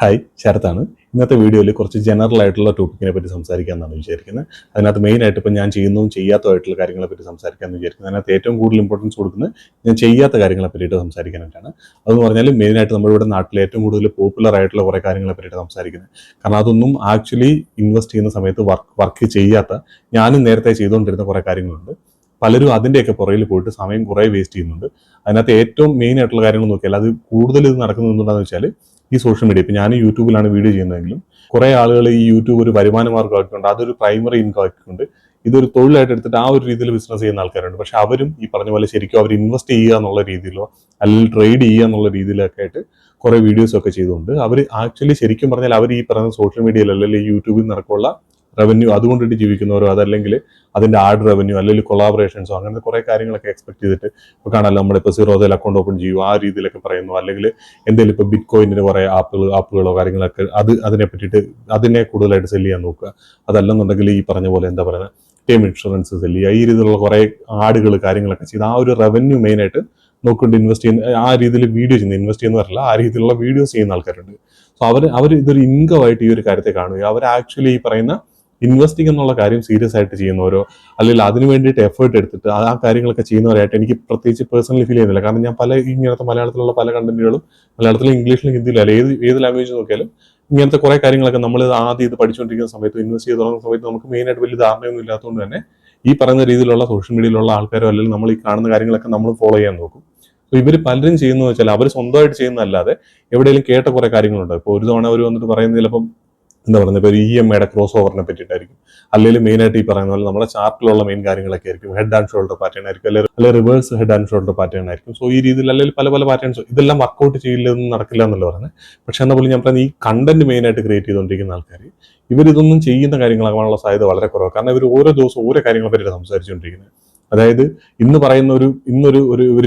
Hi, ശരത്താണ്. ഇന്നത്തെ വീഡിയോയിൽ കുറച്ച് ജനറൽ ആയിട്ടുള്ള ടോപ്പിക്കിനെ പറ്റി സംസാരിക്കാമെന്നാണ് വിചാരിക്കുന്നത്. അതിനകത്ത് മെയിനായിട്ട് ഇപ്പം ഞാൻ ചെയ്യുന്നതും ചെയ്യാത്തതായിട്ടുള്ള കാര്യങ്ങളെ പറ്റി സംസാരിക്കാമെന്ന് വിചാരിക്കുന്നത്. അതിനകത്ത് ഏറ്റവും കൂടുതൽ ഇമ്പോർട്ടൻസ് കൊടുക്കുന്നത് ഞാൻ ചെയ്യാത്ത കാര്യങ്ങളെ പറ്റിയിട്ട് സംസാരിക്കാനായിട്ടാണ്. അതെന്ന് പറഞ്ഞാൽ മെയിനായിട്ട് നമ്മുടെ നാട്ടിലെ ഏറ്റവും കൂടുതൽ പോപ്പുലർ ആയിട്ടുള്ള കുറേ കാര്യങ്ങളെ പറ്റിയിട്ട് സംസാരിക്കുന്നത്. കാരണം അതൊന്നും ആക്ച്വലി ഇൻവെസ്റ്റ് ചെയ്യുന്ന സമയത്ത് വർക്ക് ചെയ്യാത്ത, ഞാനും നേരത്തെ ചെയ്തുകൊണ്ടിരുന്ന കുറേ കാര്യങ്ങളുണ്ട്. പലരും അതിൻ്റെയൊക്കെ പുറകിൽ പോയിട്ട് സമയം കുറേ വേസ്റ്റ് ചെയ്യുന്നുണ്ട്. അതിനകത്ത് ഏറ്റവും മെയിൻ ആയിട്ടുള്ള കാര്യങ്ങൾ നോക്കിയാൽ അത് കൂടുതൽ ഇത് നടക്കുന്നത് എന്താണെന്ന് വെച്ചാൽ ഈ സോഷ്യൽ മീഡിയ. ഇപ്പം ഞാൻ യൂട്യൂബിലാണ് വീഡിയോ ചെയ്യുന്നതെങ്കിലും കുറേ ആളുകൾ ഈ യൂട്യൂബ് ഒരു വരുമാന മാർഗ്ഗം ആക്കിക്കൊണ്ട് അതൊരു പ്രൈമറി ഇൻകം ആക്കിക്കൊണ്ട് ഇതൊരു തൊഴിലായിട്ട് എടുത്തിട്ട് ആ ഒരു രീതിയിൽ ബിസിനസ് ചെയ്യുന്ന ആൾക്കാരുണ്ട്. പക്ഷെ അവരും ഈ പറഞ്ഞ പോലെ ശരിക്കും അവർ ഇൻവെസ്റ്റ് ചെയ്യുക എന്നുള്ള രീതിയിലോ അല്ലെങ്കിൽ ട്രേഡ് ചെയ്യുക എന്നുള്ള രീതിയിലൊക്കെ ആയിട്ട് കുറേ വീഡിയോസൊക്കെ ചെയ്തുകൊണ്ട് അവർ ആക്ച്വലി ശരിക്കും പറഞ്ഞാൽ അവർ ഈ പറഞ്ഞ സോഷ്യൽ മീഡിയയിൽ അല്ലെങ്കിൽ യൂട്യൂബിൽ നടക്കുള്ള റവന്യൂ അതുകൊണ്ടിട്ട് ജീവിക്കുന്നവരോ അതല്ലെങ്കിൽ അതിൻ്റെ ആഡ് റവന്യൂ അല്ലെങ്കിൽ കൊളാബറേഷൻസോ അങ്ങനത്തെ കുറേ കാര്യങ്ങളൊക്കെ എക്സ്പെക്ട് ചെയ്തിട്ട് ഇപ്പോൾ കാണാമല്ലോ, നമ്മളിപ്പോൾ സീറോയിൽ അക്കൗണ്ട് ഓപ്പൺ ചെയ്യുക ആ രീതിയിലൊക്കെ പറയുന്നു. അല്ലെങ്കിൽ എന്തെങ്കിലും ഇപ്പോൾ ബിറ്റ് കോയിൻ്റെ കുറേ ആപ്പുകളോ കാര്യങ്ങളൊക്കെ അതിനെ പറ്റിയിട്ട് അതിനെ കൂടുതലായിട്ട് സെല്ല് ചെയ്യാൻ നോക്കുക. അതല്ലെന്നുണ്ടെങ്കിൽ ഈ പറഞ്ഞ പോലെ എന്താ പറയുക, ടേം ഇൻഷുറൻസ് സെല്ല് ചെയ്യുക, ഈ രീതിയിലുള്ള കുറേ ആടുകൾ കാര്യങ്ങളൊക്കെ ചെയ്ത് ആ ഒരു റവന്യൂ മെയിനായിട്ട് നോക്കിക്കൊണ്ട് ഇൻവെസ്റ്റ് ചെയ്യുന്ന ആ രീതിയിൽ വീഡിയോ ചെയ്യുന്ന, ഇൻവെസ്റ്റ് ചെയ്യുന്ന പറയില്ല, ആ രീതിയിലുള്ള വീഡിയോസ് ചെയ്യുന്ന ആൾക്കാരുണ്ട്. സോ അവർ ഇതൊരു ഇൻകമായിട്ട് ഈ ഒരു കാര്യത്തെ കാണുക. അവർ ആക്ച്വലി ഈ പറയുന്ന ഇൻവെസ്റ്റിംഗ് എന്നുള്ള കാര്യം സീരിയസ് ആയിട്ട് ചെയ്യുന്നവരോ അല്ലെങ്കിൽ അതിന് വേണ്ടിയിട്ട് എഫേർട്ട് എടുത്തിട്ട് ആ കാര്യങ്ങളൊക്കെ ചെയ്യുന്നവരായിട്ട് എനിക്ക് പ്രത്യേകിച്ച് പേഴ്സണലി ഫീൽ ചെയ്യുന്നില്ല. കാരണം ഞാൻ ഇങ്ങനത്തെ മലയാളത്തിലുള്ള പല കണ്ടന്റുകളും മലയാളത്തിലും ഇംഗ്ലീഷിലും ഹിന്ദിയിലും അല്ല ഏത് ലാംഗ്വേജ് നോക്കിയാലും ഇങ്ങനത്തെ കുറേ കാര്യങ്ങളൊക്കെ നമ്മൾ ആദ്യം ഇത് പഠിച്ചുകൊണ്ടിരിക്കുന്ന സമയത്ത് ഇൻവെസ്റ്റ് ചെയ്ത് തുടങ്ങുന്ന സമയത്ത് നമുക്ക് മെയിനായിട്ട് വലിയ ധാരണയൊന്നും ഇല്ലാത്തതുകൊണ്ട് തന്നെ ഈ പറയുന്ന രീതിയിലുള്ള സോഷ്യൽ മീഡിയയിലുള്ള ആൾക്കാരോ അല്ലെങ്കിൽ നമ്മൾ ഈ കാണുന്ന കാര്യങ്ങളൊക്കെ നമ്മൾ ഫോളോ ചെയ്യാൻ നോക്കും. അപ്പോൾ ഇവർ പലരും ചെയ്യുന്നത് വെച്ചാൽ അവർ സ്വന്തമായിട്ട് ചെയ്യുന്നതല്ലാതെ എവിടെയെങ്കിലും കേട്ട കുറേ കാര്യങ്ങളുണ്ട്. ഇപ്പോൾ ഒരു തവണ അവർ വന്നിട്ട് പറയുന്നത് ചിലപ്പം എന്താ പറയുന്നത്, ഇപ്പോൾ EMI ക്രോസ് ഓവറിനെ പറ്റിയിട്ടായിരിക്കും, അല്ലെങ്കിൽ മെയിനായിട്ട് ഈ പറയുന്ന പോലെ നമ്മുടെ ചാർട്ടിലുള്ള മെയിൻ കാര്യങ്ങളൊക്കെ ആയിരിക്കും. ഹെഡ് ആൻഡ് ഷോൾഡർ പാറ്റേൺ ആയിരിക്കും, അല്ലെങ്കിൽ reverse head and shoulder pattern ആയിരിക്കും. സോ ഈ രീതിയിൽ അല്ലെങ്കിൽ പല പല പാറ്റേൺസ് ഇതെല്ലാം വർക്കൗട്ട് ചെയ്യില്ലെന്നും നടക്കില്ല എന്നല്ല പറയുന്നത്. പക്ഷെ എന്നാൽ പോലും ഞാൻ പറയുന്നത് ഈ കണ്ടന്റ് മെയിനായിട്ട് ക്രിയേറ്റ് ചെയ്തുകൊണ്ടിരിക്കുന്ന ആൾക്കാർ ഇവരിതൊന്നും ചെയ്യുന്ന കാര്യങ്ങളാകാനുള്ള സാധ്യത വളരെ കുറവാണ്. കാരണം ഇവർ ഓരോ ദിവസവും ഓരോ കാര്യങ്ങളെ പറ്റിയിട്ട് സംസാരിച്ചുകൊണ്ടിരിക്കുന്നത്. അതായത് ഇന്ന് പറയുന്ന ഒരു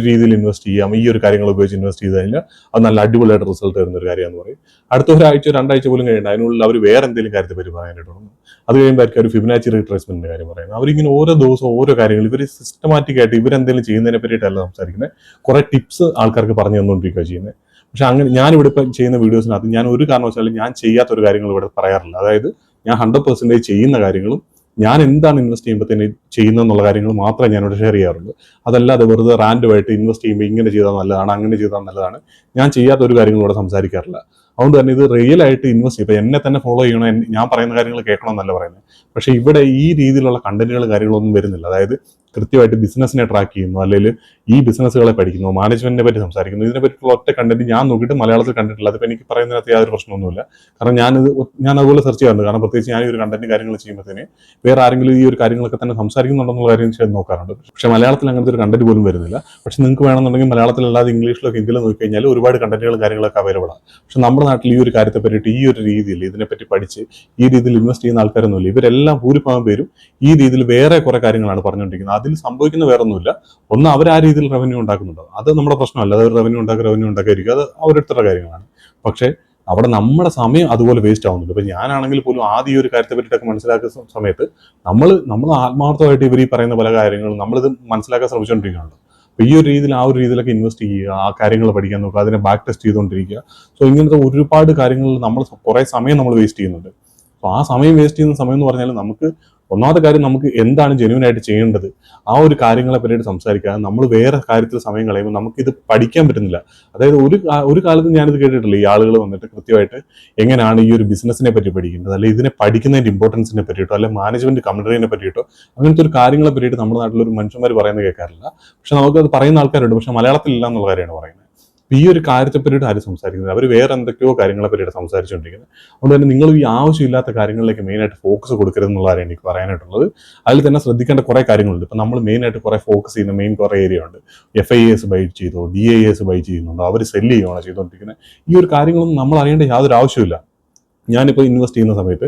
രീതിയിൽ ഇൻവെസ്റ്റ് ചെയ്യാം, ഈ ഒരു കാര്യങ്ങൾ ഉപയോഗിച്ച് ഇൻവെസ്റ്റ് ചെയ്ത് കഴിഞ്ഞാൽ അത് നല്ല അടിപൊളിയായിട്ട് റിസൾട്ട് തരുന്ന ഒരു കാര്യമെന്ന് പറയും. അടുത്ത ഒരാഴ്ച രണ്ടാഴ്ച പോലും കഴിയണ്ട, അതിനുള്ളിൽ അവർ വേറെ എന്തെങ്കിലും കാര്യത്തെ പറ്റി പറയാനായിട്ട് തുടങ്ങും. അത് കഴിയുമ്പോഴായിരിക്കും ഒരു ഫിബനാച്ചി റീട്രേസ്മെന്റിന്റെ കാര്യം പറയുന്നത്. അവരിങ്ങനെ ഓരോ ദിവസവും ഓരോ കാര്യങ്ങൾ ഇവർ സിസ്റ്റമാറ്റിക് ആയിട്ട് ഇവരെന്തെങ്കിലും ചെയ്യുന്നതിനെ പറ്റിയിട്ടല്ല സംസാരിക്കുന്നത്, കുറെ ടിപ്സ് ആൾക്കാർക്ക് പറഞ്ഞു തന്നുകൊണ്ടിരിക്കുക ചെയ്യുന്നത്. പക്ഷെ അങ്ങനെ ഞാനിവിടെ ഇപ്പം ചെയ്യുന്ന വീഡിയോസിനകത്ത് ഞാൻ ഒരു കാരണവശാലും ഞാൻ ചെയ്യാത്തൊരു കാര്യങ്ങൾ ഇവിടെ പറയാറില്ല. അതായത് ഞാൻ 100% ചെയ്യുന്ന കാര്യങ്ങളും ഞാൻ എന്താണ് ഇൻവെസ്റ്റ് ചെയ്യുമ്പോഴത്തേന് ചെയ്യുന്നതെന്നുള്ള കാര്യങ്ങൾ മാത്രമേ ഞാനിവിടെ ഷെയർ ചെയ്യാറുള്ളൂ. അതല്ലാതെ വെറുതെ റാൻഡമായിട്ട് ഇൻവെസ്റ്റ് ചെയ്യുമ്പോൾ ഇങ്ങനെ ചെയ്താൽ നല്ലതാണ് അങ്ങനെ ചെയ്താൽ നല്ലതാണ് ഞാൻ ചെയ്യാത്ത ഒരു കാര്യങ്ങളും ഇവിടെ സംസാരിക്കാറില്ല. അതുകൊണ്ട് തന്നെ ഇത് റിയൽ ആയിട്ട് ഇൻവെസ്റ്റ് ചെയ്യും. ഇപ്പം എന്നെ തന്നെ ഫോളോ ചെയ്യണം, ഞാൻ പറയുന്ന കാര്യങ്ങൾ കേൾക്കണം എന്നല്ല പറയുന്നത്. പക്ഷേ ഇവിടെ ഈ രീതിയിലുള്ള കണ്ടന്റുകൾ കാര്യങ്ങളൊന്നും വരുന്നില്ല. അതായത് കൃത്യമായിട്ട് ബിസിനസ്സിനെ ട്രാക്ക് ചെയ്യുന്നു, അല്ലെങ്കിൽ ഈ ബിസിനസ്സുകളെ പഠിക്കുന്നു, മാനേജ്മെന്റിനെ പറ്റി സംസാരിക്കുന്നു, ഇതിനെ പറ്റിയുള്ള ഒറ്റ കണ്ടന്റ് ഞാൻ നോക്കിയിട്ട് മലയാളത്തിൽ കണ്ടിട്ടില്ല. അതിപ്പോൾ എനിക്ക് പറയുന്നതിനകത്ത് യാതൊരു പ്രശ്നമൊന്നുമില്ല. കാരണം ഞാൻ അതുപോലെ സെർച്ച് ചെയ്യാറുണ്ട്. കാരണം പ്രത്യേകിച്ച് ഞാൻ ഈ ഒരു കണ്ടന്റ് കാര്യങ്ങൾ ചെയ്യുമ്പോഴത്തേന് വേറെ ആരെങ്കിലും ഈ ഒരു കാര്യങ്ങളൊക്കെ തന്നെ സംസാരിക്കുന്നുണ്ടെന്നുള്ള കാര്യം ചെയ്ത് നോക്കാറുണ്ട്. പക്ഷേ മലയാളത്തിൽ അങ്ങനത്തെ ഒരു കണ്ടന്റ് പോലും വരുന്നില്ല. പക്ഷെ നിങ്ങൾക്ക് വേണമെന്നുണ്ടെങ്കിൽ മലയാളത്തിലല്ലാതെ ഇംഗ്ലീഷിലോ ഹിന്ദിയിലോ നോക്കിക്കഴിഞ്ഞാൽ ഒരുപാട് കണ്ടന്റുകളും കാര്യങ്ങളൊക്കെ അവൈലബിൾ ആണ്. പക്ഷെ നമ്മുടെ നാട്ടിൽ ഈ ഒരു കാര്യത്തെ പറ്റിയിട്ട് ഈ ഒരു രീതിയിൽ ഇതിനെപ്പറ്റി പഠിച്ച് ഈ രീതിയിൽ ഇൻവെസ്റ്റ് ചെയ്യുന്ന ആൾക്കാരൊന്നുമില്ല. ഇവരെല്ലാം ഭൂരിഭാഗം പേരും ഈ രീതിയിൽ വേറെ കുറെ കാര്യങ്ങളാണ് പറഞ്ഞുകൊണ്ടിരിക്കുന്നത്. അതിൽ സംഭവിക്കുന്ന വേറെ ഒന്നുമില്ല. ഒന്ന്, അവർ ആ രീതിയിൽ റവന്യൂ ഉണ്ടാക്കുന്നുണ്ടോ, അത് നമ്മുടെ പ്രശ്നമല്ല. അത് റവന്യൂ ഉണ്ടാക്കാതിരിക്കും, അത് അവരെടുത്തുള്ള കാര്യങ്ങളാണ്. പക്ഷേ അവിടെ നമ്മുടെ സമയം അതുപോലെ വേസ്റ്റ് ആവുന്നുണ്ട്. ഇപ്പം ഞാനാണെങ്കിൽ പോലും ആദ്യം ഈ ഒരു കാര്യത്തെ പറ്റിയിട്ടൊക്കെ മനസ്സിലാക്കുന്ന സമയത്ത് നമ്മൾ ആത്മാർത്ഥമായിട്ട് ഇവർ ഈ പറയുന്ന പല കാര്യങ്ങളും നമ്മളിത് മനസ്സിലാക്കാൻ ശ്രമിച്ചുകൊണ്ടിരിക്കുകയാണല്ലോ. അപ്പോൾ ഈ ഒരു രീതിയിൽ ആ ഒരു രീതിയിലൊക്കെ ഇൻവെസ്റ്റ് ചെയ്യുക, ആ കാര്യങ്ങൾ പഠിക്കാൻ നോക്കുക, അതിനെ ബാക്ക് ടെസ്റ്റ് ചെയ്തുകൊണ്ടിരിക്കുക. സോ ഇങ്ങനത്തെ ഒരുപാട് കാര്യങ്ങളിൽ നമ്മൾ കുറേ സമയം നമ്മൾ വേസ്റ്റ് ചെയ്യുന്നുണ്ട്. അപ്പോൾ ആ സമയം വേസ്റ്റ് ചെയ്യുന്ന സമയം എന്ന് പറഞ്ഞാൽ നമുക്ക് ഒന്നാമത്തെ കാര്യം നമുക്ക് എന്താണ് ജെന്യൂൻ ആയിട്ട് ചെയ്യേണ്ടത് ആ ഒരു കാര്യങ്ങളെ പറ്റിയിട്ട് സംസാരിക്കാതെ നമ്മൾ വേറെ കാര്യത്തിൽ സമയം കളയുമ്പോൾ നമുക്കിത് പഠിക്കാൻ പറ്റുന്നില്ല. അതായത് ഒരു കാലത്ത് ഞാനിത് കേട്ടിട്ടില്ല, ഈ ആളുകൾ വന്നിട്ട് കൃത്യമായിട്ട് എങ്ങനെയാണ് ഈ ഒരു ബിസിനസ്സിനെ പറ്റി പഠിക്കേണ്ടത്, അല്ലെങ്കിൽ ഇതിനെ പഠിക്കുന്നതിൻ്റെ ഇമ്പോർട്ടൻസിനെ പറ്റിയിട്ടോ അല്ലെങ്കിൽ മാനേജ്മെന്റ് കമ്പനിയെ പറ്റിയിട്ടോ അങ്ങനത്തെ ഒരു കാര്യങ്ങളെ പറ്റിയിട്ട് നമ്മുടെ നാട്ടിലൊരു മനുഷ്യന്മാർ പറയുന്നത് കേൾക്കാറില്ല. പക്ഷെ നമുക്കത് പറയുന്ന ആൾക്കാരുണ്ട്, പക്ഷെ മലയാളത്തിലില്ല എന്നുള്ള കാര്യമാണ് പറയുന്നത്. ഈ ഒരു കാര്യത്തെ പറ്റിയിട്ട് ആരും സംസാരിക്കുന്നത്, അവർ വേറെ എന്തൊക്കെയോ കാര്യങ്ങളെ പറ്റിയിട്ട് സംസാരിച്ചുകൊണ്ടിരിക്കുന്നത്. അതുകൊണ്ട് തന്നെ നിങ്ങൾ ഈ ആവശ്യമില്ലാത്ത കാര്യങ്ങളിലേക്ക് മെയിനായിട്ട് ഫോക്കസ് കൊടുക്കരുതെന്നുള്ളതാണ് എനിക്ക് പറയാനായിട്ടുള്ളത്. അതിൽ തന്നെ ശ്രദ്ധിക്കേണ്ട കുറേ കാര്യങ്ങളുണ്ട്. ഇപ്പം നമ്മൾ മെയിനായിട്ട് കുറേ ഫോക്കസ് ചെയ്യുന്ന കുറേ ഏരിയ ഉണ്ട്. FIAs ബൈ ചെയ്തോ, DIAs ബൈ ചെയ്യുന്നുണ്ടോ, അവർ സെല്ല് ചെയ്യുകയാണോ ചെയ്തുകൊണ്ടിരിക്കുന്നത്, ഈ ഒരു കാര്യങ്ങളൊന്നും നമ്മൾ അറിയേണ്ട യാതൊരു ആവശ്യമില്ല. ഞാനിപ്പോൾ ഇൻവെസ്റ്റ് ചെയ്യുന്ന സമയത്ത്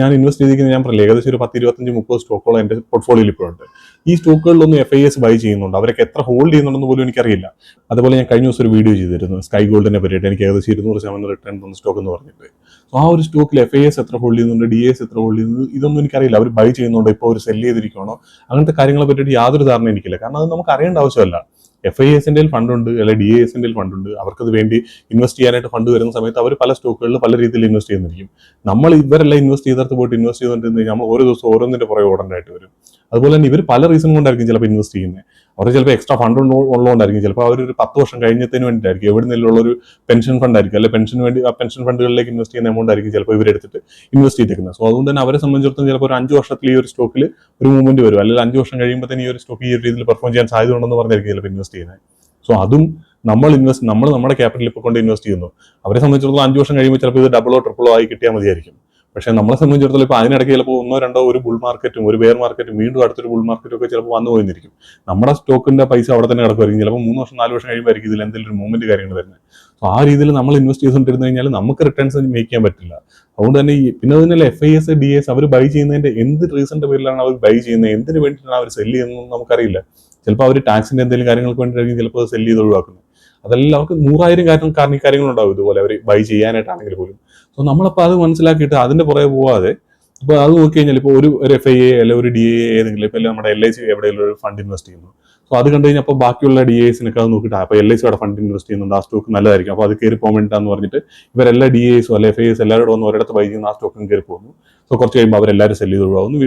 ഞാൻ ഇൻവെസ്റ്റ് ചെയ്തിരിക്കുന്നത് ഞാൻ പറയില്ല, ഏകദേശം ഒരു 10-25-30 സ്റ്റോക്കുകൾ എൻ്റെ പോർട്ട്ഫോളിയോയിൽ ഇപ്പോഴുണ്ട്. ഈ സ്റ്റോക്കുകളിലൊന്നും FIAs ബൈ ചെയ്യുന്നുണ്ട്, അവരൊക്കെ എത്ര ഹോൾഡ് ചെയ്യുന്നുണ്ടെന്ന് പോലും എനിക്കറിയില്ല. അതുപോലെ ഞാൻ കഴിഞ്ഞ ദിവസം ഒരു വീഡിയോ ചെയ്തിരുന്നു സ്കൈ ഗോൾഡിനെ പറ്റിയിട്ട്. എനിക്ക് ഏകദേശം 200% റിട്ടേൺ തന്ന സ്റ്റോക്ക് എന്ന് പറഞ്ഞിട്ട്. സോ ആ ഒരു സ്റ്റോക്കിൽ FIAs എത്ര ഹോൾഡ് ചെയ്യുന്നുണ്ട്, DIAs എത്ര ഹോൾഡ് ചെയ്യുന്നത്, ഇതൊന്നും എനിക്കറിയില്ല. അവർ ബൈ ചെയ്യുന്നുണ്ടോ, ഇപ്പോൾ അവർ സെല്ല് ചെയ്തിരിക്കണോ, അങ്ങനത്തെ കാര്യങ്ങളെ പറ്റിയിട്ട് യാതൊരു ധാരണ എനിക്കില്ല. കാരണം അത് നമുക്ക് അറിയേണ്ട ആവശ്യമല്ല. FIAസിൻ്റെ ഫണ്ടുണ്ട്, അല്ലെങ്കിൽ DASൻ്റെ ഫണ്ടുണ്ട്. അവർക്കത് വേണ്ടി ഇൻവെസ്റ്റ് ചെയ്യാനായിട്ട് ഫണ്ട് വരുന്ന സമയത്ത് അവർ പല സ്റ്റോക്കുകളിൽ പല രീതിയിൽ ഇൻവെസ്റ്റ് ചെയ്യുന്നിരിക്കും. നമ്മൾ ഇവരെല്ലാം ഇൻവെസ്റ്റ് ചെയ്തിടത്ത് പോയിട്ട് ഇൻവെസ്റ്റ് ചെയ്തുകൊണ്ടിരുന്ന കഴിഞ്ഞാൽ നമ്മൾ ഓരോ ദിവസം ഓരോന്നിൻ്റെ പുറകെ ഓടേണ്ടതായിട്ട് വരും. അതുപോലെ തന്നെ ഇവർ പല റീസൺ കൊണ്ടായിരിക്കും ചിലപ്പോൾ ഇൻവെസ്റ്റ് ചെയ്യുന്നത്. അവർ ചിലപ്പോൾ എക്സ്ട്രാ ഫണ്ട് ഉള്ളതുകൊണ്ടായിരിക്കും, ചിലപ്പോൾ അവർ ഒരു 10 വർഷം കഴിഞ്ഞതിന് വേണ്ടിയിട്ടായിരിക്കും, എവിടെ നിന്നുള്ള ഒരു പെൻഷൻ ഫണ്ട് ആയിരിക്കും, അല്ലെങ്കിൽ പെൻഷന് വേണ്ടി ആ പെൻഷൻ ഫണ്ടുകളിലേക്ക് ഇൻവെസ്റ്റ് ചെയ്യുന്ന എമൗണ്ട് ആയിരിക്കും ചിലപ്പോൾ ഇവരെടുത്തിട്ട് ഇൻവെസ്റ്റ് ചെയ്തിരിക്കുന്നത്. സോ അതുകൊണ്ട് തന്നെ അവരെ സംബന്ധിച്ചിടത്തോളം ചിലപ്പോൾ ഒരു 5 വർഷത്തിൽ ഈ ഒരു സ്റ്റോക്കിൽ ഒരു മൂവ്മെന്റ് വരും, അല്ലെങ്കിൽ 5 വർഷം കഴിയുമ്പോൾ തന്നെ ഈ ഒരു സ്റ്റോക്ക് ഈ ഒരു രീതിയിൽ പെർഫോം ചെയ്യാൻ സാധ്യത ഉണ്ടെന്ന് പറഞ്ഞായിരിക്കും ചിലപ്പോൾ ഇൻവെസ്റ്റ് ചെയ്യുന്നത്. സോ അതും നമ്മൾ നമ്മുടെ ക്യാപിറ്റൽ ഇപ്പോൾ കൊണ്ട് ഇൻവെസ്റ്റ് ചെയ്യുന്നു. അവരെ സംബന്ധിച്ചിടത്തോളം 5 വർഷം കഴിയുമ്പോൾ ചിലപ്പോൾ ഇത് ഡബിളോ ട്രിപ്പിളോ ആയി കിട്ടിയാൽ മതിയായിരിക്കും. പക്ഷേ നമ്മളെ സംബന്ധിച്ചിടത്തോളം ഇപ്പോൾ അതിനിടയ്ക്ക് ചിലപ്പോൾ 1-2 ഒരു ബുൾ മാർക്കറ്റും ഒരു ബെയർ മാർക്കറ്റും വീണ്ടും അടുത്തൊരു ബുൾ മാർക്കറ്റും ഒക്കെ ചിലപ്പോൾ വന്നു പോയിരിക്കും. നമ്മുടെ സ്റ്റോക്കിന്റെ പൈസ അവിടെ തന്നെ കിടക്കുമായിരിക്കും. ചിലപ്പോൾ 3 വർഷം 4 വർഷം കഴിയുമ്പോൾ ഇതിൽ എന്തെങ്കിലും ഒരു മൂവ്മെന്റ് കാര്യങ്ങൾ വരുന്നത്. സോ ആ രീതിയിൽ നമ്മൾ ഇൻവെസ്റ്റ് ചെയ്തുകൊണ്ടിരുന്നു കഴിഞ്ഞാൽ നമുക്ക് റിട്ടേൺസ് മേക്ക് ചെയ്യാൻ പറ്റില്ല. അതുകൊണ്ട് തന്നെ പിന്നെ അതിനുള്ള FIAs DAs അവർ ബൈ ചെയ്യുന്നതിന്റെ എന്ത് റീസണിന്റെ പേരിലാണ് അവർ ബൈ ചെയ്യുന്നത്, എന്തിനു വേണ്ടിയിട്ടാണ് അവർ സെല്ല് ചെയ്യുന്നത് നമുക്കറിയില്ല. ചിലപ്പോൾ അവർ ടാക്സിന്റെ എന്തെങ്കിലും കാര്യങ്ങൾക്ക് വേണ്ടിയിട്ടായിരിക്കും ചിലപ്പോൾ സെല്ല് ചെയ്ത് ഒഴിവാക്കുന്നത്. അതെല്ലാം അവർക്ക് 100,000 കാര്യങ്ങളുണ്ടാവും ഇതുപോലെ അവർ ബൈ ചെയ്യാനായിട്ടാണെങ്കിൽ പോലും. സോ നമ്മളപ്പോൾ അത് മനസ്സിലാക്കിയിട്ട് അതിന്റെ പുറകെ പോവാതെ ഇപ്പോൾ അത് നോക്കി കഴിഞ്ഞാൽ ഇപ്പോൾ ഒരു FIA അല്ലെങ്കിൽ ഒരു DA ഏതെങ്കിലും ഇപ്പോൾ നമ്മുടെ LIC എവിടെയെങ്കിലും ഒരു ഫണ്ട് ഇൻവെസ്റ്റ് ചെയ്യുന്നു. സോ അത് കണ്ടു കഴിഞ്ഞാൽ അപ്പോൾ ബാക്കിയുള്ള DAസിനൊക്കെ അത് നോക്കിയിട്ട് അപ്പോൾ LIC അവിടെ ഫണ്ട് ഇൻവെസ്റ്റ് ചെയ്യുന്നുണ്ട്, ആ സ്റ്റോക്ക് നല്ലതായിരിക്കും, അപ്പോൾ അത് കയറി പോകാൻ വേണ്ടിയിട്ടാന്ന് പറഞ്ഞിട്ട് ഇവരെല്ലാ DAസോ അല്ലെങ്കിൽ FIAs എല്ലാവരും വന്ന് ഒരിടത്ത് ബൈ ചെയ്യുന്ന ആ സ്റ്റോക്കും കയറി പോകുന്നു. സോ കുറച്ച് കഴിയുമ്പോൾ അവരെല്ലാവരും സെല്ല് ചെയ്ത് ഒഴിവാകുന്നു.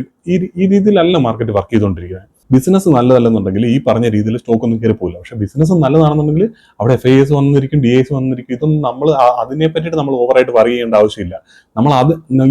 ഈ രീതിയിലല്ല മാർക്കറ്റ് വർക്ക് ചെയ്തുകൊണ്ടിരിക്കുന്നത്. ബിസിനസ് നല്ലതല്ലെന്നുണ്ടെങ്കിൽ ഈ പറഞ്ഞ രീതിയിൽ സ്റ്റോക്ക് ഒന്നും കയറി പോകില്ല. പക്ഷേ ബിസിനസ് നല്ലതാണെന്നുണ്ടെങ്കിൽ അവിടെ FIAs വന്നിരിക്കും, DAs വന്നിരിക്കും. ഇതൊന്നും നമ്മൾ അതിനെ പറ്റിയിട്ട് നമ്മൾ ഓവറായിട്ട് വറി ചെയ്യേണ്ട ആവശ്യമില്ല. നമ്മൾ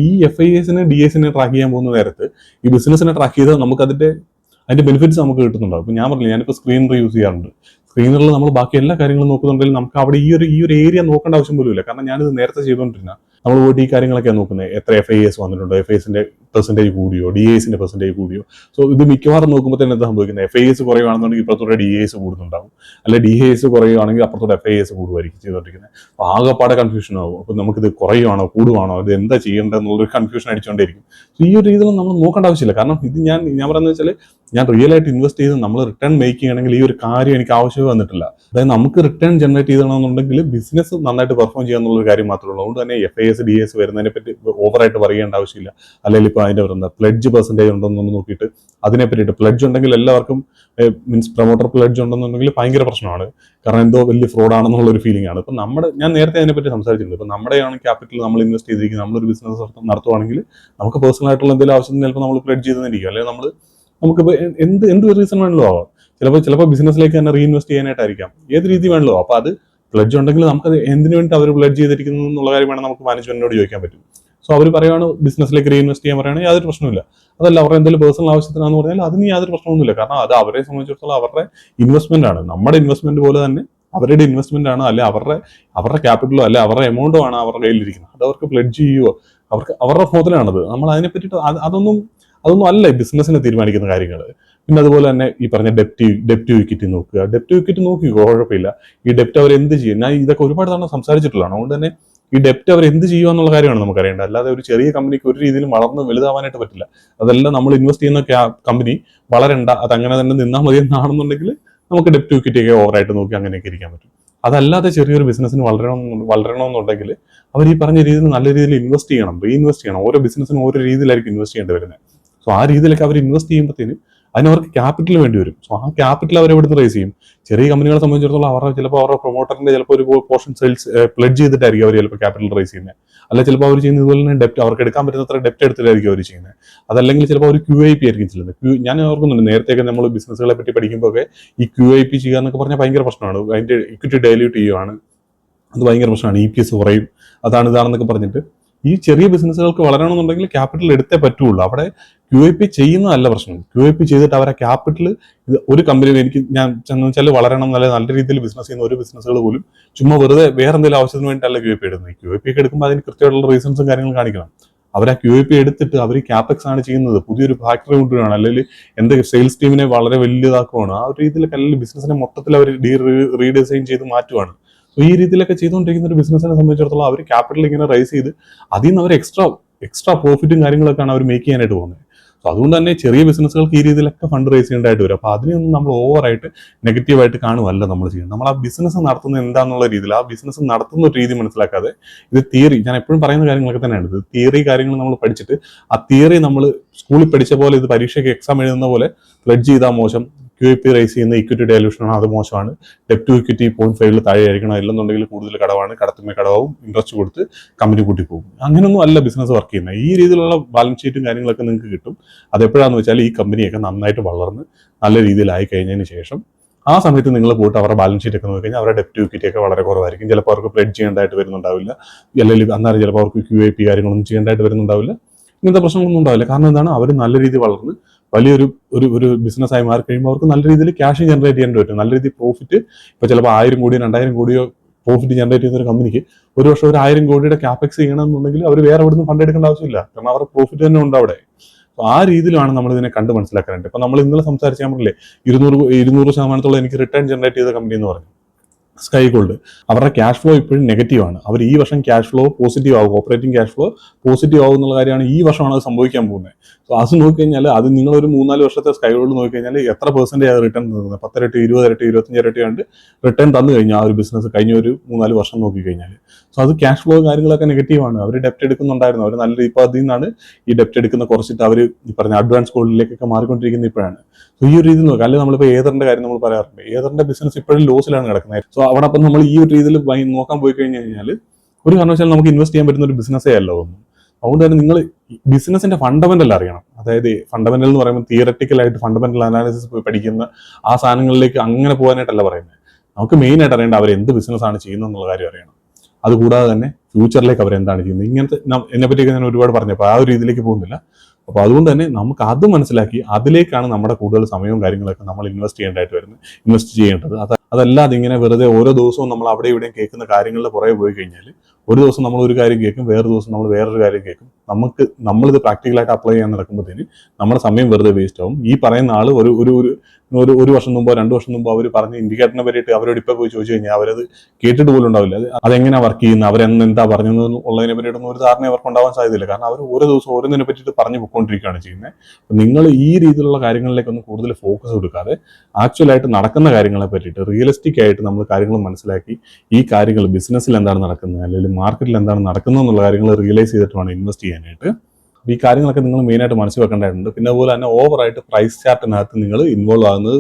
ഈ FIAസിനെ DAസിനെ ട്രാക്ക് ചെയ്യാൻ പോകുന്ന നേരത്ത് ഈ ബിസിനസിനെ ട്രാക്ക് ചെയ്താൽ നമുക്ക് അതിന്റെ ബെനിഫിറ്റ്സ് നമുക്ക് കിട്ടുന്നുണ്ടാവും. ഇപ്പോൾ ഞാൻ പറഞ്ഞില്ല, ഞാനിപ്പോൾ സ്ക്രീനർ യൂസ് ചെയ്യാറുണ്ട്. സ്ക്രീനറിൽ നമ്മൾ ബാക്കി എല്ലാ കാര്യങ്ങളും നോക്കുന്നുണ്ടെങ്കിൽ നമുക്ക് അവിടെ ഈ ഒരു ഏരിയ നോക്കേണ്ട ആവശ്യം പോലും ഇല്ല. കാരണം ഞാനിത് നേരത്തെ ചെയ്തുകൊണ്ടിരുന്ന നമ്മൾ പോയിട്ട് ഈ കാര്യങ്ങളൊക്കെയാണ് നോക്കുന്നത്. എത്ര FIAs വന്നിട്ടുണ്ടോ, FIAസിന്റെ പെർസെന്റേജ് കൂടിയോ, DAസിന്റെ പെർസെന്റേജ് കൂടിയോ. സോ ഇത് മിക്കവാറും നോക്കുമ്പോൾ തന്നെ എന്താ സംഭവിക്കുന്നത്, FIAs കുറയുകയാണെന്നുണ്ടെങ്കിൽ ഇപ്പുറത്തോടെ DAs കൂടുന്നുണ്ടാവും, അല്ലെ DAs കുറയുകയാണെങ്കിൽ അപ്പുറത്തോടെ FIAs കൂടുമായിരിക്കും ചെയ്തുകൊണ്ടിരിക്കുന്നത്. അപ്പോൾ ആകെപ്പാടെ കൺഫ്യൂഷൻ ആവും. അപ്പോൾ നമുക്കിത് കുറയുവാണോ കൂടുവാണോ, ഇത് എന്താ ചെയ്യേണ്ടതെന്നുള്ളൊരു കൺഫ്യൂഷൻ അടിച്ചുകൊണ്ടിരിക്കും. സോ ഈ ഒരു രീതിയിൽ നമ്മൾ നോക്കേണ്ട ആവശ്യമില്ല. കാരണം ഇത് ഞാൻ പറയുന്നത് വെച്ചാൽ ഞാൻ റിയൽ ആയിട്ട് ഇൻവെസ്റ്റ് ചെയ്ത് നമ്മൾ റിട്ടേൺ മേക്ക് ചെയ്യണമെങ്കിൽ ഈ ഒരു കാര്യം എനിക്ക് ആവശ്യമേ വന്നിട്ടില്ല. അതായത് നമുക്ക് റിട്ടേൺ ജനറേറ്റ് ചെയ്യണമെന്നുണ്ടെങ്കിൽ ബിസിനസ് നന്നായിട്ട് പെർഫോം ചെയ്യാന്നുള്ള കാര്യം മാത്രമേ ഉള്ളൂ. അതുകൊണ്ട് തന്നെ FIAs DAs വരുന്നതിനെ പറ്റി ഓവറായിട്ട് പറയേണ്ട ആവശ്യമില്ല. അല്ലെങ്കിൽ ഇപ്പോൾ അതിന്റെ പറയുന്നത് പ്ലഡ്ജ് പെർസെന്റേജ് ഉണ്ടെന്നൊന്ന് നോക്കിയിട്ട് അതിനെ പറ്റിയിട്ട് പ്ലഡ്ജ് ഉണ്ടെങ്കിൽ എല്ലാവർക്കും മീൻസ് പ്രൊമോട്ടർ പ്ലഡ്ജ് ഉണ്ടെന്നുണ്ടെങ്കിൽ ഭയങ്കര പ്രശ്നമാണ്. കാരണം എന്തോ വലിയ ഫ്രോഡാണെന്നുള്ള ഒരു ഫീലിംഗ് ആണ്. ഇപ്പം ഞാൻ നേരത്തെ അതിനെപ്പറ്റി സംസാരിച്ചിട്ടുണ്ട്. ഇപ്പം നമ്മുടെയാണ് ക്യാപിറ്റൽ നമ്മൾ ഇൻവെസ്റ്റ് ചെയ്തിരിക്കുന്നത്, നമ്മളൊരു ബിസിനസ് നടത്തുവാണെങ്കിൽ നമുക്ക് പേഴ്സണൽ ആയിട്ടുള്ള എന്തെങ്കിലും ആവശ്യത്തിന് ചിലപ്പോൾ നമ്മൾ പ്ലഡ്ജ് ചെയ്തെന്നിരിക്കും, അല്ലെങ്കിൽ നമുക്കിപ്പോൾ എന്ത് റീസൺ വേണമല്ലോ ആവാം. ചിലപ്പോൾ ബിസിനസ്സിലേക്ക് തന്നെ റീഇൻവെസ്റ്റ് ചെയ്യാനായിട്ടായിരിക്കാം, ഏത് രീതി വേണമല്ലോ. അപ്പോൾ അത് പ്ലഡ്ജ് ഉണ്ടെങ്കിൽ നമുക്കത് എന്തിനു വേണ്ടി അവർ പ്ലഡ്ജ് ചെയ്തിരിക്കുന്നു എന്നുള്ള കാര്യം വേണം നമുക്ക് മാനേജ്മെന്റിനോട് ചോദിക്കാൻ പറ്റും. സോ അവർ പറയുകയാണ് ബിസിനസ്സിലേക്ക് റീഇൻവെസ്റ്റ് ചെയ്യാൻ പറയുകയാണെങ്കിൽ യാതൊരു പ്രശ്നമില്ല. അതല്ല അവരുടെ എന്തെങ്കിലും പേഴ്സണൽ ആവശ്യത്തിനാന്ന് പറഞ്ഞാൽ അതിന് യാതൊരു പ്രശ്നമൊന്നുമില്ല. കാരണം അത് അവരെ സംബന്ധിച്ചിടത്തോളം അവരുടെ ഇൻവെസ്റ്റ്മെന്റ് ആണ്. നമ്മുടെ ഇൻവെസ്റ്റ്മെന്റ് പോലെ തന്നെ അവരുടെ ഇൻവെസ്റ്റ്മെന്റ് ആണ്, അല്ലെ അവരുടെ ക്യാപിറ്റലോ അല്ലെ അവരുടെ എമൗണ്ടോ ആണ് അവരുടെ കയ്യിലിരിക്കുന്നത്. അത് അവർക്ക് പ്ലഡ്ജ് ചെയ്യുവോ അവരുടെ ഫോത്തിലാണത്. നമ്മൾ അതിനെ പറ്റിയിട്ട് അതൊന്നും അല്ല ബിസിനസ്സിനെ തീരുമാനിക്കുന്ന കാര്യങ്ങൾ. പിന്നെ അതുപോലെ തന്നെ ഈ പറഞ്ഞ ഡെപ്റ്റ് ഇക്വിറ്റി നോക്കുക. ഡെപ്റ്റ് ഇക്വിറ്റി നോക്കിക്കോ, കുഴപ്പമില്ല. ഈ ഡെപ്റ്റ് അവർ എന്ത് ചെയ്യും, ഞാൻ ഇതൊക്കെ ഒരുപാട് തവണ സംസാരിച്ചിട്ടുള്ളതാണ്. അതുകൊണ്ട് തന്നെ ഈ ഡെപ്റ്റ് അവർ എന്ത് ചെയ്യുക എന്നുള്ള കാര്യമാണ് നമുക്ക് അറിയേണ്ടത്. അല്ലാതെ ഒരു ചെറിയ കമ്പനിക്ക് ഒരു രീതിയിലും വളർന്ന് വലുതാവാനായിട്ട് പറ്റില്ല. അതെല്ലാം നമ്മൾ ഇൻവെസ്റ്റ് ചെയ്യുന്ന കമ്പനി വളരണ്ട, അതങ്ങനെ തന്നെ നിന്നാൽ മതി എന്നാണെന്നുണ്ടെങ്കിൽ നമുക്ക് ഡെപ്റ്റ് ഇക്വിറ്റി ഒക്കെ ഓവറായിട്ട് നോക്കി അങ്ങനെയൊക്കെ ഇരിക്കാൻ പറ്റും. അതല്ലാതെ ചെറിയൊരു ബിസിനസ്സിന് വളരണമെന്നുണ്ടെങ്കിൽ അവർ ഈ പറഞ്ഞ രീതിയിൽ നല്ല രീതിയിൽ ഇൻവെസ്റ്റ് ചെയ്യണം, റീഇൻവെസ്റ്റ് ചെയ്യണം. ഓരോ ബിസിനസ്സിനും ഓരോ രീതിയിലായിരിക്കും ഇൻവെസ്റ്റ് ചെയ്യേണ്ടി വരുന്നത്. സോ ആ രീതിയിലൊക്കെ അവർ ഇൻവെസ്റ്റ് ചെയ്യുമ്പോഴത്തേന് അതിനവർക്ക് ക്യാപിറ്റൽ വേണ്ടി വരും. സോ ആ ക്യാപിറ്റൽ അവർ എവിടുന്ന് റേസ് ചെയ്യും? ചെറിയ കമ്പനികളെ സംബന്ധിച്ചിടത്തോളം അവരുടെ പ്രൊമോട്ടറിന്റെ ചിലപ്പോൾ ഒരു പോർഷൻ സെയിൽസ് പ്ലഡ്ജ് ചെയ്തിട്ടായിരിക്കും അവർ ചിലപ്പോൾ ക്യാപിറ്റൽ റേസ് ചെയ്യുന്നത്. അല്ല ചിലപ്പോൾ അവർ ചെയ്യുന്നത് ഇതുപോലെ തന്നെ ഡെപ്റ്റ് അവർക്ക് എടുക്കാൻ പറ്റുന്നത്ര ഡെപ്റ്റ് എടുത്തിട്ടായിരിക്കും അവർ ചെയ്യുന്നത്. അതല്ലെങ്കിൽ ചിലപ്പോൾ ഒരു QIP ആയിരിക്കും ചെയ്യുന്നത്. ഞാൻ ഓർക്കുന്നുണ്ട് നേരത്തെയൊക്കെ നമ്മൾ ബിസിനസ്സുകളെ പറ്റി പഠിക്കുമ്പോൾ ഒക്കെ ഈ QIP ചെയ്യുക എന്നൊക്കെ പറഞ്ഞാൽ ഭയങ്കര പ്രശ്നമാണ്. അതിന്റെ ഇക്വിറ്റി ഡൈല്യൂട്ട് ചെയ്യുവാണ്, അത് ഭയങ്കര പ്രശ്നമാണ്. EPS കുറയും, ഇതാണെന്നൊക്കെ പറഞ്ഞിട്ട് ഈ ചെറിയ ബിസിനസ്സുകൾക്ക് വളരണമെന്നുണ്ടെങ്കിൽ ക്യാപിറ്റൽ എടുത്തേ പറ്റുള്ളൂ. അവിടെ QIP ചെയ്യുന്നതല്ല പ്രശ്നം. QIP ചെയ്തിട്ട് അവരെ ക്യാപിറ്റൽ ഒരു കമ്പനിയിൽ ഞാൻ വെച്ചാൽ വളരണം നല്ല രീതിയിൽ ബിസിനസ് ചെയ്യുന്ന ഒരു ബിസിനസ്സുകൾ പോലും ചുമ്മാ വെറുതെ വേറെ എന്തെങ്കിലും ആവശ്യത്തിന് വേണ്ടിയിട്ടല്ല QIP എടുക്കുന്നത്. QIP ഒക്കെ എടുക്കുമ്പോൾ അതിന് കൃത്യമായിട്ടുള്ള റീസൺസും കാര്യങ്ങളും കാണിക്കണം. അവർ ആ QIP എടുത്തിട്ട് അവർ ക്യാപെക്സ് ആണ് ചെയ്യുന്നത്, പുതിയൊരു ഫാക്ടറി കൊണ്ടുവരികയാണ്, അല്ലെങ്കിൽ എന്തെങ്കിലും സെയിൽസ് ടീമിനെ വളരെ വലിയതാക്കുവാണ്. ആ ഒരു രീതിയിലൊക്കെ അല്ലെങ്കിൽ ബിസിനസിനെ മൊത്തത്തിൽ അവർ റീഡിസൈൻ ചെയ്ത് മാറ്റുവാണ്. സോ ഈ രീതിയിലൊക്കെ ചെയ്തുകൊണ്ടിരിക്കുന്ന ഒരു ബിസിനസിനെ സംബന്ധിച്ചിടത്തോളം അവർ ക്യാപിറ്റൽ ഇങ്ങനെ റൈസ് ചെയ്ത് അതിൽ നിന്ന് അവർ എക്സ്ട്രാ പ്രോഫിറ്റും കാര്യങ്ങളൊക്കെയാണ് അവർ മേക്ക് ചെയ്യാനായിട്ട് പോകുന്നത്. സോ അതുകൊണ്ട് തന്നെ ചെറിയ ബിസിനസ്സുകൾക്ക് ഈ രീതിയിലൊക്കെ ഫണ്ട് റൈസ് ചെയ്യേണ്ടതായിട്ട് വരും. അപ്പോൾ അതിനെയൊന്നും നമ്മൾ ഓവറായിട്ട് നെഗറ്റീവായിട്ട് കാണുമല്ല നമ്മൾ ചെയ്യുന്നത്. നമ്മൾ ആ ബിസിനസ് നടത്തുന്നത് എന്താണെന്നുള്ള രീതിയിൽ ആ ബിസിനസ് നടത്തുന്ന ഒരു രീതി മനസ്സിലാക്കാതെ ഇത് തിയറി, ഞാൻ എപ്പോഴും പറയുന്ന കാര്യങ്ങളൊക്കെ തന്നെയാണ്, ഇത് തിയറി കാര്യങ്ങൾ നമ്മൾ പഠിച്ചിട്ട് ആ തിയറി നമ്മൾ സ്കൂളിൽ പഠിച്ച പോലെ ഇത് പരീക്ഷയ്ക്ക് എക്സാം എഴുതുന്ന പോലെ പ്ലഡ്ജ് ചെയ്താൽ മോശം, QIP റേസ് ചെയ്യുന്ന ഇക്വിറ്റി ഡയലൂഷനാണ്, അത് മോശമാണ്. ഡെപ്റ്റ് ടു ഇക്വിറ്റി 0.5 താഴെ ആയിരിക്കണം, ഇല്ലെന്നുണ്ടെങ്കിൽ കൂടുതൽ കടവാണ്, കടത്തുമ്പോൾ കടവാവും, ഇൻട്രസ്റ്റ് കൊടുത്ത് കമ്പനി കൂട്ടി പോകും. അങ്ങനെയൊന്നും അല്ല ബിസിനസ് വർക്ക് ചെയ്യുന്നത്. ഈ രീതിയിലുള്ള ബാലൻസ് ഷീറ്റും കാര്യങ്ങളൊക്കെ നിങ്ങൾക്ക് കിട്ടും. അതെപ്പോഴാണെന്ന് വെച്ചാൽ ഈ കമ്പനിയൊക്കെ നന്നായിട്ട് വളർന്ന് നല്ല രീതിയിലായി കഴിഞ്ഞതിന് ശേഷം ആ സമയത്ത് നിങ്ങൾ പോയിട്ട് അവരുടെ ബാലൻസ് ഷീറ്റ് ഒക്കെ നോക്കി കഴിഞ്ഞാൽ അവരുടെ ഡെപ്റ്റ് ഇക്വിറ്റി ഒക്കെ വളരെ കുറവായിരിക്കും. ചിലപ്പോൾ അവർക്ക് പ്ലെഡ്ജ് ചെയ്യേണ്ടതായിട്ട് വരുന്നുണ്ടാവില്ല, അല്ലെങ്കിൽ അന്നേരം ചിലപ്പോൾ അവർക്ക് QIP കാര്യങ്ങളൊന്നും ചെയ്യേണ്ടതായിട്ട് വരുന്നുണ്ടാവില്ല. ഇങ്ങനത്തെ പ്രശ്നങ്ങളൊന്നും ഉണ്ടാവില്ല. കാരണം എന്താണ്, അവർ നല്ല രീതിയിൽ വളർന്ന് വലിയൊരു ഒരു ബിസിനസ്സായി മാറി കഴിയുമ്പോൾ അവർക്ക് നല്ല രീതിയിൽ ക്യാഷ് ജനറേറ്റ് ചെയ്യാൻ പറ്റും, നല്ല രീതിയിൽ പ്രോഫിറ്റ്. ഇപ്പോൾ ചിലപ്പോൾ 1000 കോടിയോ 2000 കോടിയോ പ്രോഫിറ്റ് ജനറേറ്റ് ചെയ്യുന്ന ഒരു കമ്പനിക്ക് ഒരു വർഷം ഒരു 1000 കോടിയുടെ ക്യാപെക്സ് ചെയ്യണമെന്നുണ്ടെങ്കിൽ അവർ വേറെ എവിടെ നിന്ന് ഫണ്ട് എടുക്കേണ്ട ആവശ്യമില്ല, കാരണം അവരുടെ പ്രോഫിറ്റ് തന്നെ ഉണ്ട് അവിടെ. അപ്പോൾ ആ രീതിയിലാണ് നമ്മൾ ഇതിനെ കണ്ട് മനസ്സിലാക്കാനുണ്ട്. ഇപ്പം നമ്മൾ ഇന്നലെ സംസാരിച്ചാൽ പറഞ്ഞില്ലേ 200% എനിക്ക് റിട്ടേൺ ജനറേറ്റ് ചെയ്ത കമ്പനി എന്ന് പറഞ്ഞു സ്കൈ ഗോൾഡ്. അവരുടെ ക്യാഷ് ഫ്ലോ ഇപ്പോഴും നെഗറ്റീവാണ്. അവർ ഈ വർഷം ക്യാഷ് ഫ്ലോ പോസിറ്റീവ് ആകും, ഓപ്പറേറ്റിംഗ് ക്യാഷ് ഫ്ലോ പോസിറ്റീവ് ആകും എന്നുള്ള കാര്യമാണ് ഈ വർഷമാണ് അത് സംഭവിക്കാൻ പോകുന്നത്. സോ അത് നോക്കിക്കഴിഞ്ഞാൽ അത് നിങ്ങളൊരു 3-4 വർഷത്തെ സ്കൈ ഗോൾഡ് നോക്കിക്കഴിഞ്ഞാൽ എത്ര പെർസെൻറ്റേജ് റിട്ടേൺ തരുന്നത്? 10 ഇരട്ടി, 20 ഇരട്ടി, 25 ഇരട്ടി കണ്ട് റിട്ടേൺ തന്നു കഴിഞ്ഞാൽ ആ ഒരു ബിസിനസ് കഴിഞ്ഞ ഒരു 3-4 വർഷം നോക്കിക്കഴിഞ്ഞാൽ. സോ അത് ക്യാഷ് ഫ്ലോ കാര്യങ്ങളൊക്കെ നെഗറ്റീവാണ്. അവർ ഡെപ്റ്റ് എടുക്കുന്നുണ്ടായിരുന്നു, അവർ നല്ല ഇപ്പോൾ അതിൽ നിന്നാണ് ഈ ഡെപ്റ്റ് എടുക്കുന്ന കുറച്ചിട്ട് അവർ ഈ പറഞ്ഞ അഡ്വാൻസ് ഗോൾഡിലേക്കൊക്കെ മാറിക്കൊണ്ടിരിക്കുന്നത് ഇപ്പോഴാണ്. സോ ഈ ഒരു രീതിയിൽ നോക്കുക. അല്ലെങ്കിൽ നമ്മളിപ്പോൾ ഏതറിന്റെ കാര്യം നമ്മൾ പറയാറുണ്ട്, ഏതറിന്റെ ബിസിനസ് ഇപ്പോഴും ലോസിലാണ് കിടക്കുന്നത്. സോ അവിടെ അപ്പം നമ്മൾ ഈ ഒരു രീതിയിൽ നോക്കാൻ പോയി കഴിഞ്ഞ് കഴിഞ്ഞാൽ ഒരു കാരണവശാലും നമുക്ക് ഇൻവെസ്റ്റ് ചെയ്യാൻ പറ്റുന്ന ഒരു ബിസിനസ്സേ അല്ല ഒന്നും. അതുകൊണ്ട് തന്നെ നിങ്ങൾ ബിസിനസിന്റെ ഫണ്ടമെന്റൽ അറിയണം. അതായത് ഫണ്ടമെന്റൽ എന്ന് പറയുമ്പോൾ തിയററ്റിക്കലായിട്ട് ഫണ്ടമെന്റൽ അനാലിസിസ് പഠിക്കുന്ന ആ സാധനങ്ങളിലേക്ക് അങ്ങനെ പോകാനായിട്ടല്ല പറയുന്നത്. നമുക്ക് മെയിൻ ആയിട്ട് അറിയേണ്ട അവർ എന്ത് ബിസിനസ്സാണ് ചെയ്യുന്നത് എന്നുള്ള കാര്യം അറിയണം. അതുകൂടാതെ തന്നെ ഫ്യൂച്ചറിലേക്ക് അവരെന്താണ് ചെയ്യുന്നത്, ഇങ്ങനത്തെ എന്നെപ്പറ്റിയൊക്കെ ഞാൻ ഒരുപാട് പറഞ്ഞപ്പോൾ ആ ഒരു രീതിയിലേക്ക് പോകുന്നില്ല. അപ്പോൾ അതുകൊണ്ട് തന്നെ നമുക്ക് അത് മനസ്സിലാക്കി അതിലേക്കാണ് നമ്മുടെ കൂടുതൽ സമയവും കാര്യങ്ങളൊക്കെ നമ്മൾ ഇൻവെസ്റ്റ് ചെയ്യേണ്ടത്. അതല്ലാതെ ഇങ്ങനെ വെറുതെ ഓരോ ദിവസവും നമ്മൾ അവിടെ ഇവിടെയും കേൾക്കുന്ന കാര്യങ്ങളുടെ പുറകെ പോയി കഴിഞ്ഞാൽ ഒരു ദിവസം നമ്മൾ ഒരു കാര്യം കേൾക്കും, വേറെ ദിവസം നമ്മൾ വേറൊരു കാര്യം കേൾക്കും. നമ്മളിത് പ്രാക്ടിക്കലായിട്ട് അപ്ലൈ ചെയ്യാൻ നടക്കുമ്പോഴത്തേന് നമ്മുടെ സമയം വെറുതെ വേസ്റ്റ് ആവും. ഈ പറയുന്ന ആൾ ഒരു വർഷം മുമ്പോ 2 വർഷം മുമ്പോ അവർ പറഞ്ഞ ഇൻഡിക്കേറ്ററിനെ പറ്റിയിട്ട് അവരോട് ഇപ്പോൾ പോയി ചോദിച്ചു കഴിഞ്ഞാൽ അവരത് കേട്ടിട്ട് പോലും ഉണ്ടാവില്ല. അതെങ്ങനെ വർക്ക് ചെയ്യുന്നത്, അവരെന്താ പറഞ്ഞതെന്ന് ഉള്ളതിനെ പറ്റിയിട്ടൊന്നും ഒരു ധാരണ അവർക്ക് ഉണ്ടാവാൻ സാധ്യതയില്ല. കാരണം അവർ ഓരോ ദിവസം ഓരോന്നിനെ പറ്റിയിട്ട് പറഞ്ഞു പോയിക്കൊണ്ടിരിക്കുകയാണ് ചെയ്യുന്നത്. നിങ്ങൾ ഈ രീതിയിലുള്ള കാര്യങ്ങളിലേക്കൊന്നും കൂടുതൽ ഫോക്കസ് കൊടുക്കാതെ ആക്ച്വലായിട്ട് നടക്കുന്ന കാര്യങ്ങളെ പറ്റിയിട്ട് റിയലിസ്റ്റിക് ആയിട്ട് നമ്മൾ കാര്യങ്ങൾ മനസ്സിലാക്കി ഈ കാര്യങ്ങൾ ബിസിനസ്സിൽ എന്താണ് നടക്കുന്നത് അല്ലെങ്കിൽ മാർക്കറ്റിൽ എന്താണ് നടക്കുന്നത് എന്നുള്ള കാര്യങ്ങൾ റിയലൈസ് ചെയ്തിട്ട് വേണം ഇൻവെസ്റ്റ് ചെയ്യാനായിട്ട്. ഈ കാര്യങ്ങളൊക്കെ നിങ്ങൾ മെയിനായിട്ട് മനസ്സിൽ വെക്കേണ്ടതായിട്ടുണ്ട്. പിന്നെ അതുപോലെ തന്നെ ഓവറായിട്ട് പ്രൈസ് ചാർട്ടിനകത്ത് നിങ്ങൾ ഇൻവോൾവ് ആകുന്നത്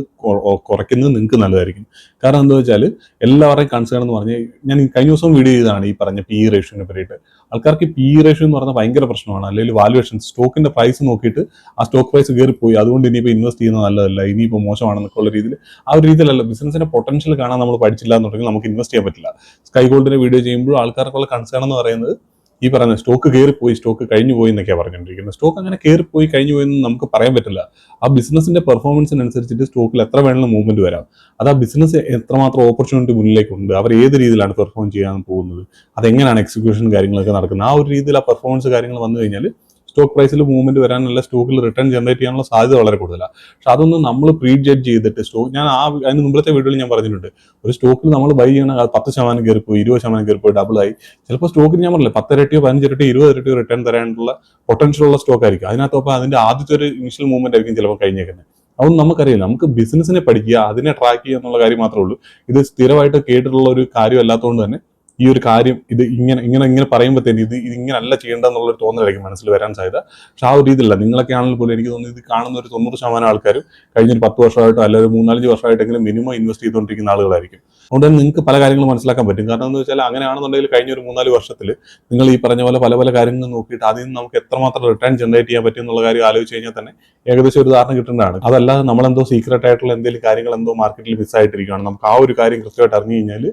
കുറയ്ക്കുന്നത് നിങ്ങൾക്ക് നല്ലതായിരിക്കും. കാരണം എന്താ വെച്ചാൽ എല്ലാവരുടെയും കൺസേൺ എന്ന് പറഞ്ഞാൽ ഞാൻ കഴിഞ്ഞ ദിവസം വീഡിയോ ചെയ്തതാണ് ഈ പറഞ്ഞ PE റേഷ്യോനെ പറ്റിയിട്ട്. ആൾക്കാർക്ക് PE റേഷ്യോ എന്ന് പറഞ്ഞാൽ ഭയങ്കര പ്രശ്നമാണ്. അല്ലെങ്കിൽ വാല്യുവേഷൻ സ്റ്റോക്കിന്റെ പ്രൈസ് നോക്കിയിട്ട് ആ സ്റ്റോക്ക് പ്രൈസ് കയറിപ്പോയി അതുകൊണ്ട് ഇനിയിപ്പോൾ ഇൻവെസ്റ്റ് ചെയ്യുന്നത് നല്ലതല്ല, ഇനിയിപ്പോൾ മോശമാണെന്നൊക്കെ ഉള്ള രീതിയിൽ ആ ഒരു രീതിയിലല്ല. ബിസിനസിന്റെ പൊട്ടൻഷ്യൽ കാണാൻ നമ്മൾ പഠിച്ചില്ല എന്നുണ്ടെങ്കിൽ നമുക്ക് ഇൻവെസ്റ്റ് ചെയ്യാൻ പറ്റില്ല. സ്കൈ ഗോൾഡിന്റെ വീഡിയോ ചെയ്യുമ്പോൾ ആൾക്കാർക്കുള്ള കൺസേൺ എന്ന് പറയുന്നത് ഈ പറയുന്ന സ്റ്റോക്ക് കയറിപ്പോയി, സ്റ്റോക്ക് കഴിഞ്ഞു പോയി എന്നൊക്കെയാണ് പറഞ്ഞുകൊണ്ടിരിക്കുന്നത്. സ്റ്റോക്ക് അങ്ങനെ കയറിപ്പോയി കഴിഞ്ഞു പോയി എന്ന് നമുക്ക് പറയാൻ പറ്റില്ല. ആ ബിസിനസിന്റെ പെർഫോമൻസിനനുസരിച്ചിട്ട് സ്റ്റോക്കിൽ എത്ര വേണമെങ്കിലും മൂവ്മെന്റ് വരാം. അത് ആ ബിസിനസ് എത്രമാത്രം ഓപ്പർച്യൂണിറ്റി മുന്നിലേക്കുണ്ട്, അവർ ഏത് രീതിയിലാണ് പെർഫോം ചെയ്യാൻ പോകുന്നത്, അതെങ്ങനെയാണ് എക്സിക്യൂഷൻ കാര്യങ്ങളൊക്കെ നടക്കുന്നത്, ആ ഒരു രീതിയിൽ ആ പെർഫോമൻസ് കാര്യങ്ങൾ വന്നു കഴിഞ്ഞാൽ സ്റ്റോക്ക് പ്രൈസിൽ മൂവ്മെന്റ് വരാനുള്ള സ്റ്റോക്കിൽ റിട്ടേൺ ജനറേറ്റ് ചെയ്യാനുള്ള സാധ്യത വളരെ കൂടുതലാണ്. പക്ഷെ അതൊന്നും നമ്മൾ പ്രീ ജഡ്ജ് ചെയ്തിട്ട് ഞാൻ അതിന് മുമ്പത്തെ വീഡിയോയിൽ ഞാൻ പറഞ്ഞിട്ടുണ്ട്, ഒരു സ്റ്റോക്കിൽ നമ്മൾ ബൈ ചെയ്യണം 10% കയറിപ്പോയി, 20% കയറിപ്പോയി, ഡബിളായി. ചിലപ്പോൾ സ്റ്റോക്കിന് ഞാൻ പറഞ്ഞില്ല 10 ഇരട്ടിയോ 15 ഇരട്ടിയോ 20 ഇരട്ടിയോ റിട്ടേൺ തരാനുള്ള പൊട്ടൻഷ്യൽ ഉള്ള സ്റ്റോക്ക് ആയിരിക്കും. അതിനകത്തൊപ്പം അതിന്റെ ആദ്യത്തെ ഒരു ഇനിഷ്യൽ മൂവ്മെന്റ് ആയിരിക്കും ചിലപ്പോൾ കഴിഞ്ഞേക്കുന്നത്. അതൊന്നും നമുക്കറിയില്ല. നമുക്ക് ബിസിനസിനെ പഠിക്കുക, അതിനെ ട്രാക്ക് ചെയ്യുക എന്നുള്ള കാര്യം മാത്രമേ ഉള്ളൂ. ഇത് സ്ഥിരമായിട്ട് കേട്ടിട്ടുള്ള ഒരു കാര്യം അല്ലാത്തതുകൊണ്ട് തന്നെ ഈ ഒരു കാര്യം ഇത് ഇങ്ങനെ പറയുമ്പോഴത്തേന് ഇത് ഇങ്ങനല്ല ചെയ്യേണ്ടതെന്നുള്ളൊരു തോന്നലായിരിക്കും മനസ്സിൽ വരാൻ സാധ്യത. പക്ഷെ ആ ഒരു രീതിയില്ല. നിങ്ങളൊക്കെ ആണെങ്കിൽ പോലും എനിക്ക് തോന്നുന്നു ഇത് കാണുന്ന ഒരു 90% ആൾക്കാരും കഴിഞ്ഞൊരു 10 വർഷമായിട്ടോ അല്ലെങ്കിൽ 3-4 വർഷമായിട്ടെങ്കിലും മിനിമം ഇൻവെസ്റ്റ് ചെയ്തുകൊണ്ടിരിക്കുന്ന ആളുകളായിരിക്കും. അതുകൊണ്ട് തന്നെ നിങ്ങൾക്ക് പല കാര്യങ്ങളും മനസ്സിലാക്കാൻ പറ്റും. കാരണം എന്ന് വെച്ചാൽ അങ്ങനെയാണെന്നുണ്ടെങ്കിൽ കഴിഞ്ഞ ഒരു 3-4 വർഷത്തിൽ നിങ്ങൾ ഈ പറഞ്ഞ പോലെ പല കാര്യങ്ങൾ നോക്കിയിട്ട് അതിൽ നിന്ന് നമുക്ക് എത്രമാത്രം റിട്ടേൺ ജനറേറ്റ് ചെയ്യാൻ പറ്റും എന്നുള്ള കാര്യം ആലോചിച്ച് കഴിഞ്ഞാൽ തന്നെ ഏകദേശം ഒരു ധാരണ കിട്ടേണ്ടതാണ്. അതല്ലാതെ നമ്മളെന്തോ സീക്രട്ട് ആയിട്ടുള്ള എന്തെങ്കിലും കാര്യങ്ങൾ എന്തോ മാർക്കറ്റിൽ മിസ്സായിട്ടിരിക്കുകയാണ്. നമുക്ക് ആ ഒരു കാര്യം കൃത്യമായിട്ട് അറിഞ്ഞു കഴിഞ്ഞാൽ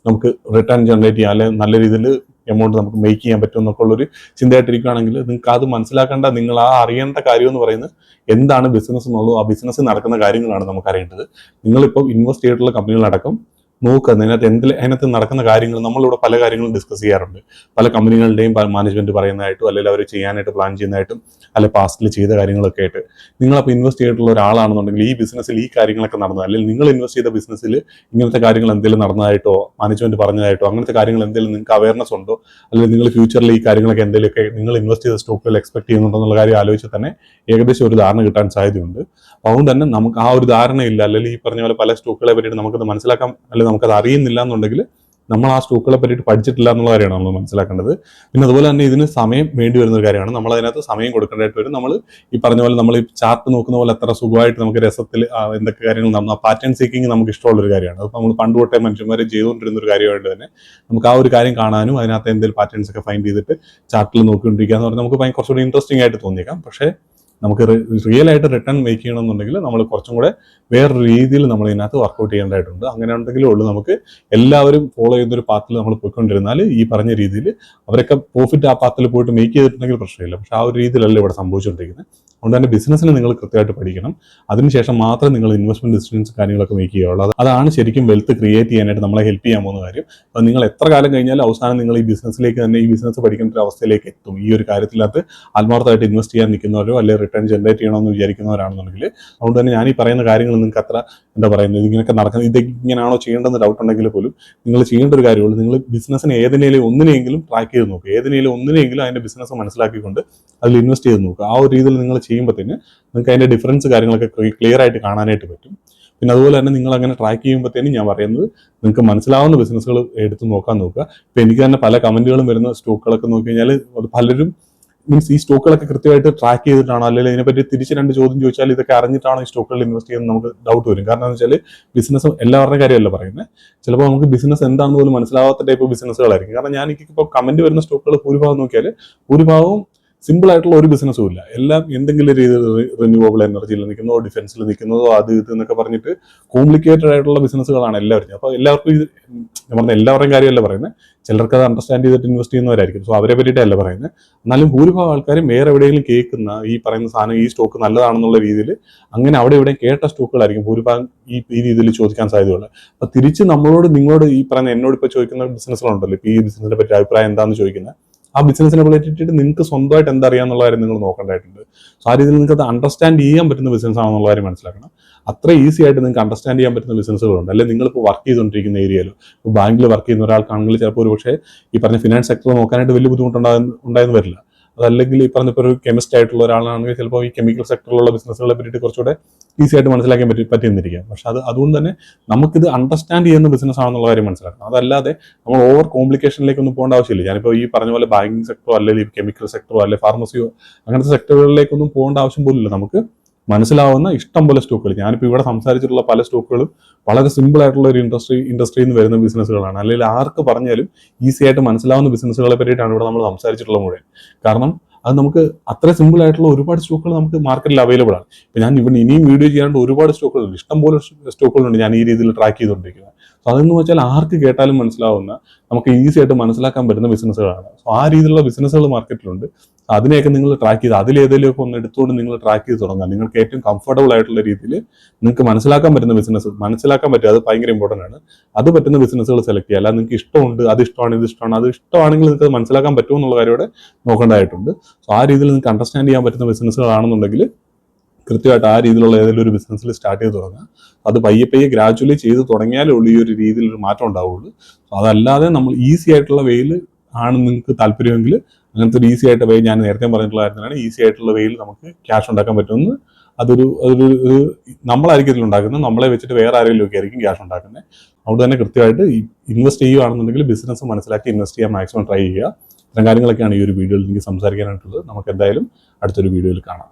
നമുക്ക് റിട്ടേൺ ജനറേറ്റ് ചെയ്യാൻ അല്ലെങ്കിൽ നല്ല രീതിയിൽ എമൗണ്ട് നമുക്ക് മേക്ക് ചെയ്യാൻ പറ്റും എന്നൊക്കെ ഉള്ളൊരു ചിന്തയായിട്ടിരിക്കുകയാണെങ്കിൽ നിങ്ങൾക്ക് അത് മനസ്സിലാക്കേണ്ട, നിങ്ങൾ ആ അറിയേണ്ട കാര്യം എന്ന് പറയുന്നത് എന്താണ് ബിസിനസ് എന്നുള്ളൂ. ആ ബിസിനസ് നടക്കുന്ന കാര്യങ്ങളാണ് നമുക്ക് അറിയേണ്ടത്. നിങ്ങളിപ്പോൾ ഇൻവെസ്റ്റ് ചെയ്തിട്ടുള്ള കമ്പനികളടക്കം നോക്കുക, അതിനകത്ത് നടക്കുന്ന കാര്യങ്ങൾ. നമ്മളിവിടെ പല കാര്യങ്ങളും ഡിസ്കസ് ചെയ്യാറുണ്ട്. പല കമ്പനികളുടെയും മാനേജ്മെന്റ് പറയുന്നതായിട്ടും അല്ലെങ്കിൽ അവർ ചെയ്യാനായിട്ട് പ്ലാൻ ചെയ്യുന്നതായിട്ടും അല്ലെങ്കിൽ പാസ്റ്റിൽ ചെയ്ത കാര്യങ്ങളൊക്കെ ആയിട്ട് നിങ്ങളപ്പോൾ ഇൻവെസ്റ്റ് ചെയ്തിട്ടുള്ള ഒരാളാണെന്നുണ്ടെങ്കിൽ ഈ ബിസിനസ്സിൽ ഈ കാര്യങ്ങളൊക്കെ നടന്നത്, അല്ലെങ്കിൽ നിങ്ങൾ ഇൻവെസ്റ്റ് ചെയ്ത ബിസിനസ്സിൽ ഇങ്ങനത്തെ കാര്യങ്ങൾ എന്തെങ്കിലും നടന്നതായിട്ടോ മാനേജ്മെന്റ് പറഞ്ഞതായിട്ടോ അങ്ങനത്തെ കാര്യങ്ങൾ എന്തെങ്കിലും നിങ്ങൾക്ക് അവയർനെസ് ഉണ്ടോ, അല്ലെങ്കിൽ നിങ്ങൾ ഫ്യൂച്ചറിൽ ഈ കാര്യങ്ങളൊക്കെ എന്തെങ്കിലുമൊക്കെ നിങ്ങൾ ഇൻവെസ്റ്റ് ചെയ്ത സ്റ്റോക്കുകൾ എക്സ്പെക്ട് ചെയ്യുന്നുണ്ടോ എന്നുള്ള കാര്യം ആലോചിച്ച് തന്നെ ഏകദേശം ഒരു ധാരണ കിട്ടാൻ സാധ്യതയുണ്ട്. അതുകൊണ്ട് തന്നെ നമുക്ക് ആ ഒരു ധാരണയില്ല, അല്ലെങ്കിൽ ഈ പറഞ്ഞ പോലെ പല സ്റ്റോക്കുകളെ പറ്റിയിട്ട് നമുക്കത് മനസ്സിലാക്കാം അല്ലെങ്കിൽ നമുക്കത് അറിയുന്നില്ല എന്നുണ്ടെങ്കിൽ നമ്മൾ ആ സ്റ്റോക്കുകളെ പറ്റിയിട്ട് പഠിച്ചിട്ടില്ല എന്നുള്ള കാര്യമാണ് നമ്മൾ മനസ്സിലാക്കേണ്ടത്. പിന്നെ അതുപോലെ തന്നെ ഇതിന് സമയം വേണ്ടി വരുന്ന ഒരു കാര്യമാണ്. നമ്മൾ അതിനകത്ത് സമയം കൊടുക്കേണ്ടതായിട്ട് വരും. നമ്മൾ ഈ പറഞ്ഞ പോലെ നമ്മൾ ഈ ചാർട്ട് നോക്കുന്ന പോലെ അത്ര സുഖമായിട്ട് നമുക്ക് രസത്തിൽ എന്തൊക്കെ കാര്യങ്ങൾ നമ്മൾ പാറ്റേൺ സീക്കിങ് നമുക്ക് ഇഷ്ടമുള്ളൊരു കാര്യമാണ്. അത് നമ്മൾ പണ്ട് തൊട്ടേ മനുഷ്യന്മാരെ ചെയ്തുകൊണ്ടിരുന്ന ഒരു കാര്യമായിട്ട് തന്നെ നമുക്ക് ആ ഒരു കാര്യം കാണാനും അതിനകത്ത് എന്തെങ്കിലും പാറ്റേൺസ് ഒക്കെ ഫൈൻഡ് ചെയ്തിട്ട് ചാർട്ടിൽ നോക്കിക്കൊണ്ടിരിക്കുക എന്ന് പറഞ്ഞാൽ നമുക്ക് കുറച്ചുകൂടി ഇൻട്രസ്റ്റിംഗ് ആയിട്ട് തോന്നിയേക്കാം. പക്ഷേ നമുക്ക് റിയൽ ആയിട്ട് റിട്ടേൺ മേക്ക് ചെയ്യണമെന്നുണ്ടെങ്കിൽ നമ്മൾ കുറച്ചും കൂടെ വേറൊരു രീതിയിൽ നമ്മൾ ഇതിനകത്ത് വർക്കൗട്ട് ചെയ്യേണ്ടതായിട്ടുണ്ട്. അങ്ങനെ ഉണ്ടെങ്കിലേ ഉള്ളൂ നമുക്ക് എല്ലാവരും ഫോളോ ചെയ്യുന്നൊരു പാത്തിൽ നമ്മൾ പോയിക്കൊണ്ടിരുന്നാൽ ഈ പറഞ്ഞ രീതിയിൽ അവരൊക്കെ പ്രോഫിറ്റ് ആ പാത്തിൽ പോയിട്ട് മേക്ക് ചെയ്തിട്ടുണ്ടെങ്കിൽ പ്രശ്നമില്ല. പക്ഷേ ആ ഒരു രീതിയിലല്ല ഇവിടെ സംഭവിച്ചുകൊണ്ടിരിക്കുന്നത്. അതുകൊണ്ട് തന്നെ ബിസിനസ്സിന് നിങ്ങൾ കൃത്യമായിട്ട് പഠിക്കണം. അതിനുശേഷം മാത്രം നിങ്ങൾ ഇൻവെസ്റ്റ്മെന്റ് ഡിസിഷൻസ് കാര്യങ്ങളൊക്കെ മേക്ക് ചെയ്യുള്ളൂ. അതാണ് ശരിക്കും വെൽത്ത് ക്രിയേറ്റ് ചെയ്യാനായിട്ട് നമ്മളെ ഹെൽപ്പ് ചെയ്യാൻ പോകുന്ന കാര്യം. അപ്പോൾ നിങ്ങൾ എത്ര കാലം കഴിഞ്ഞാലും അവസാനം നിങ്ങൾ ഈ ബിസിനസ്സിലേക്ക് തന്നെ ഈ ബിസിനസ് പഠിക്കേണ്ട ഒരു അവസ്ഥയിലേക്ക് എത്തും. ഈ ഒരു കാര്യത്തിനകത്ത് ആത്മാർത്ഥമായിട്ട് ഇൻവെസ്റ്റ് ചെയ്യാൻ നിൽക്കുന്നവരോ അല്ലെങ്കിൽ റിട്ടേൺ ജനറേറ്റ് ചെയ്യണമെന്ന് വിചാരിക്കുന്നവരാണെന്നുണ്ടെങ്കിൽ അതുകൊണ്ട് തന്നെ ഞാൻ ഈ പറയുന്ന കാര്യങ്ങൾ നിങ്ങൾക്ക് അത്ര എന്താ പറയുന്നത് ഇതിങ്ങനെയൊക്കെ നടക്കുന്നത് ഇതെങ്ങനെയാണോ ചെയ്യേണ്ടെന്ന് ഡൗട്ട് ഉണ്ടെങ്കിൽ പോലും നിങ്ങൾ ചെയ്യേണ്ട ഒരു കാര്യമുള്ളൂ. നിങ്ങൾ ബിസിനസ്സിനെ ഒന്നിനെയെങ്കിലും ട്രാക്ക് ചെയ്ത് നോക്കുക. ഒന്നിനെയെങ്കിലും അതിൻ്റെ ബിസിനസ് മനസ്സിലാക്കിക്കൊണ്ട് അതിൽ ഇൻവെസ്റ്റ് ചെയ്ത് നോക്കുക. ആ ഒരു രീതിയിൽ നിങ്ങൾ ചെയ്യുമ്പോഴത്തേന് നിങ്ങൾക്ക് അതിൻ്റെ ഡിഫറൻസ് കാര്യങ്ങളൊക്കെ ക്ലിയർ ആയിട്ട് കാണാനായിട്ട് പറ്റും. പിന്നെ അതുപോലെ തന്നെ നിങ്ങൾ അങ്ങനെ ട്രാക്ക് ചെയ്യുമ്പോഴത്തേനും ഞാൻ പറയുന്നത് നിങ്ങൾക്ക് മനസ്സിലാവുന്ന ബിസിനസ്സുകൾ എടുത്ത് നോക്കാൻ നോക്കുക. ഇപ്പം എനിക്ക് തന്നെ പല കമന്റുകളും വരുന്ന സ്റ്റോക്കുകളൊക്കെ നോക്കി കഴിഞ്ഞാൽ അത് പലരും മീൻസ് ഈ സ്റ്റോക്കുകളൊക്കെ കൃത്യമായിട്ട് ട്രാക്ക് ചെയ്തിട്ടാണോ അല്ലെങ്കിൽ ഇതിനെപ്പറ്റി തിരിച്ച് 2 ചോദ്യം ചോദിച്ചാൽ ഇതൊക്കെ അറിഞ്ഞിട്ടാണോ ഈ സ്റ്റോക്കുകളിൽ ഇൻവെസ്റ്റ് ചെയ്യുന്നത് നമുക്ക് ഡൗട്ട് വരും. കാരണം എന്ന് വെച്ചാൽ ബിസിനസ് എല്ലാവരുടെ കാര്യമല്ല പറയുന്നത്. ചിലപ്പോൾ നമുക്ക് ബിസിനസ് എന്താണെന്ന് പോലും മനസ്സിലാവാത്ത ടൈപ്പ് ബിസിനസ്സുകളായിരിക്കും. കാരണം ഞാൻ എനിക്കിപ്പോൾ കമന്റ് വരുന്ന സ്റ്റോക്കുകൾ ഭൂരിഭാഗം നോക്കിയാൽ ഭൂരിഭാഗവും സിമ്പിൾ ആയിട്ടുള്ള ഒരു ബിസിനസ്സും ഇല്ല. എല്ലാം എന്തെങ്കിലും രീതിയിൽ റിന്യൂവബിൾ എനർജിയിൽ നിൽക്കുന്നതോ ഡിഫൻസിൽ നിൽക്കുന്നതോ അത് ഇത് എന്നൊക്കെ പറഞ്ഞിട്ട് കോംപ്ലിക്കേറ്റഡ് ആയിട്ടുള്ള ബിസിനസ്സുകളാണ് എല്ലാവരും. അപ്പോൾ എല്ലാവർക്കും ഇത് ഞാൻ പറഞ്ഞ എല്ലാവരുടെയും കാര്യമല്ല പറയുന്നത്. ചിലർക്ക് അത് അണ്ടർസ്റ്റാൻഡ് ചെയ്തിട്ട് ഇൻവെസ്റ്റ് ചെയ്യുന്നവരായിരിക്കും. സോ അവരെ പറ്റിയിട്ടല്ല പറയുന്നത്. എന്നാലും ഭൂരിഭാഗം ആൾക്കാരും വേറെ എവിടെയെങ്കിലും കേൾക്കുന്ന ഈ പറയുന്ന സാധനം ഈ സ്റ്റോക്ക് നല്ലതാണെന്നുള്ള രീതിയിൽ അങ്ങനെ അവിടെ ഇവിടെ കേട്ട സ്റ്റോക്കുകളായിരിക്കും ഭൂരിഭാഗം ഈ രീതിയിൽ ചോദിക്കാൻ സാധ്യതയുള്ളത്. അപ്പോൾ തിരിച്ച് നിങ്ങളോട് ഈ പറയുന്ന എന്നോട് ഇപ്പോൾ ചോദിക്കുന്ന ബിസിനസ്സുകളുണ്ടല്ലോ, ഇപ്പോൾ ഈ ബിസിനസിനെ പറ്റി അഭിപ്രായം എന്താണെന്ന് ചോദിക്കുന്നത് ആ ബിസിനസിനെ റിലേറ്റഡ് നിങ്ങൾക്ക് സ്വന്തമായിട്ട് എന്തറിയാന്നുള്ള കാര്യം നിങ്ങൾ നോക്കേണ്ടതായിട്ടുണ്ട്. സോ ആ രീതിയിൽ നിങ്ങൾക്ക് അത് അണ്ടർസ്റ്റാൻഡ് ചെയ്യാൻ പറ്റുന്ന ബിസിനസ് ആണെന്നുള്ള കാര്യം മനസ്സിലാക്കണം. അത്ര ഈസി ആയിട്ട് നിങ്ങൾക്ക് അണ്ടർസ്റ്റാൻഡ് ചെയ്യാൻ പറ്റുന്ന ബിസിനസ്സുകളുണ്ട്. അല്ലെങ്കിൽ നിങ്ങളിപ്പോൾ വർക്ക് ചെയ്തുകൊണ്ടിരിക്കുന്ന ഏരിയയിലോ ഇപ്പോൾ ബാങ്കിൽ വർക്ക് ചെയ്യുന്ന ഒരാൾക്കാണെങ്കിൽ ചിലപ്പോൾ ഒരു പക്ഷേ ഈ പറഞ്ഞ ഫിനാൻസ് സെക്ടർ നോക്കാനായിട്ട് വലിയ ഉണ്ടായെന്ന് വരില്ല. അതല്ലെങ്കിൽ ഈ പറഞ്ഞപ്പോൾ ഒരു കെമിസ്റ്റ് ആയിട്ടുള്ള ഒരാളാണെങ്കിൽ ചിലപ്പോൾ ഈ കെമിക്കൽ സെക്ടറിലുള്ള ബിസിനസ്സുകളെ പറ്റിയിട്ട് കുറച്ചുകൂടെ ഈസി ആയിട്ട് മനസ്സിലാക്കാൻ പറ്റിയെന്നിരിക്കാം. പക്ഷെ അതുകൊണ്ട് തന്നെ നമുക്കിത് അണ്ടർസ്റ്റാൻഡ് ചെയ്യുന്ന ബിസിനസ് ആണെന്നുള്ള കാര്യം മനസ്സിലാക്കണം. അതല്ലാതെ നമ്മൾ ഓവർ കോംപ്ലിക്കേഷനിലേക്കൊന്നും പോകേണ്ട ആവശ്യമില്ല. ഞാനിപ്പോൾ ഈ പറഞ്ഞ പോലെ ബാങ്കിങ് സെക്ടറോ അല്ലെങ്കിൽ കെമിക്കൽ സെക്ടറോ അല്ലെങ്കിൽ ഫാർമസിയോ അങ്ങനത്തെ സെക്ടറുകളിലേക്കൊന്നും പോകേണ്ട ആവശ്യം പോലില്ല. നമുക്ക് മനസ്സിലാവുന്ന ഇഷ്ടം പോലെ സ്റ്റോക്കുകൾ ഞാനിപ്പോൾ ഇവിടെ സംസാരിച്ചിട്ടുള്ള പല സ്റ്റോക്കുകളും വളരെ സിമ്പിൾ ആയിട്ടുള്ള ഒരു ഇൻഡസ്ട്രിയിൽ നിന്ന് വരുന്ന ബിസിനസ്സുകളാണ്. അല്ലെങ്കിൽ ആർക്ക് പറഞ്ഞാലും ഈസി ആയിട്ട് മനസ്സിലാവുന്ന ബിസിനസ്സുകളെ പറ്റിയിട്ടാണ് ഇവിടെ നമ്മൾ സംസാരിച്ചിട്ടുള്ളത് മുഴുവൻ. കാരണം അത് നമുക്ക് അത്ര സിമ്പിൾ ആയിട്ടുള്ള ഒരുപാട് സ്റ്റോക്കുകൾ നമുക്ക് മാർക്കറ്റിൽ അവൈലബിൾ ആണ്. ഇപ്പം ഞാൻ ഇവിടെ ഇനിയും വീഡിയോ ചെയ്യാണ്ട് ഒരുപാട് സ്റ്റോക്കുകളുണ്ട്, ഇഷ്ടംപോലെ സ്റ്റോക്കുകളുണ്ട് ഞാൻ ഈ രീതിയിൽ ട്രാക്ക് ചെയ്തുകൊണ്ടിരിക്കുന്നത്. സോ അതെന്ന് വെച്ചാൽ ആർക്ക് കേട്ടാലും മനസ്സിലാവുന്ന നമുക്ക് ഈസി ആയിട്ട് മനസ്സിലാക്കാൻ പറ്റുന്ന ബിസിനസ്സുകളാണ്. സോ ആ രീതിയിലുള്ള ബിസിനസ്സുകൾ മാർക്കറ്റിലുണ്ട്. അതിനെയൊക്കെ നിങ്ങൾ ട്രാക്ക് ചെയ്ത് അതിലേതെങ്കിലുമൊക്കെ ഒന്ന് എടുത്തുകൊണ്ട് നിങ്ങൾ ട്രാക്ക് ചെയ്ത് തുടങ്ങാം. നിങ്ങൾക്ക് ഏറ്റവും കംഫർട്ടബിൾ ആയിട്ടുള്ള രീതിയിൽ നിങ്ങൾക്ക് മനസ്സിലാക്കാൻ പറ്റുന്ന ബിസിനസ് മനസ്സിലാക്കാൻ പറ്റുക അത് ഭയങ്കര ഇമ്പോർട്ടൻ്റ് ആണ്. അത് പറ്റുന്ന ബിസിനസ്സുകൾ സെലക്ട് ചെയ്യുക. അല്ലാതെ നിങ്ങൾക്ക് ഇഷ്ടമുണ്ട് അത് ഇഷ്ടമാണ് ഇത് ഇഷ്ടമാണ് അത് ഇഷ്ടമാണെങ്കിൽ നിങ്ങൾക്ക് അത് മനസ്സിലാക്കാൻ പറ്റുമോ എന്നുള്ള കാര്യം ഇവിടെ നോക്കേണ്ടതായിട്ടുണ്ട്. സോ ആ രീതിയിൽ നിങ്ങൾക്ക് അണ്ടർസ്റ്റാൻഡ് ചെയ്യാൻ പറ്റുന്ന ബിസിനസ്സുകളാണെന്നുണ്ടെങ്കിൽ കൃത്യമായിട്ട് ആ രീതിയിലുള്ള ഏതെങ്കിലും ഒരു ബിസിനസ്സിൽ സ്റ്റാർട്ട് ചെയ്ത് തുടങ്ങുക. അത് പയ്യെ ഗ്രാജുവലി ചെയ്ത് തുടങ്ങിയാലേ ഉള്ളൂ ഈ ഒരു രീതിയിലൊരു മാറ്റം ഉണ്ടാവുള്ളൂ. അതല്ലാതെ നമ്മൾ ഈസി ആയിട്ടുള്ള വേയിൽ ആണ് നിങ്ങൾക്ക് താല്പര്യമെങ്കിൽ അങ്ങനത്തെ ഒരു ഈസി ആയിട്ട് വേ ഞാൻ നേരത്തെ പറഞ്ഞിട്ടുള്ള കാര്യത്തിലാണ് ഈസി ആയിട്ടുള്ള വേയിൽ നമുക്ക് ക്യാഷ് ഉണ്ടാക്കാൻ പറ്റുമെന്ന് അതൊരു നമ്മളായിരിക്കും ഇതിലുണ്ടാക്കുന്നത്. നമ്മളെ വെച്ചിട്ട് വേറെ ആരെങ്കിലും ഒക്കെ ആയിരിക്കും ക്യാഷ് ഉണ്ടാക്കുന്നത്. അതുകൊണ്ട് തന്നെ കൃത്യമായിട്ട് ഇൻവെസ്റ്റ് ചെയ്യുകയാണെന്നുണ്ടെങ്കിൽ ബിസിനസ് മനസ്സിലാക്കി ഇൻവെസ്റ്റ് ചെയ്യാൻ മാക്സിമം ട്രൈ ചെയ്യുക. ഇത്തരം കാര്യങ്ങളൊക്കെയാണ് ഈ ഒരു വീഡിയോയിൽ എനിക്ക് സംസാരിക്കാനായിട്ടുള്ളത്. നമുക്ക് എന്തായാലും അടുത്തൊരു വീഡിയോയിൽ കാണാം.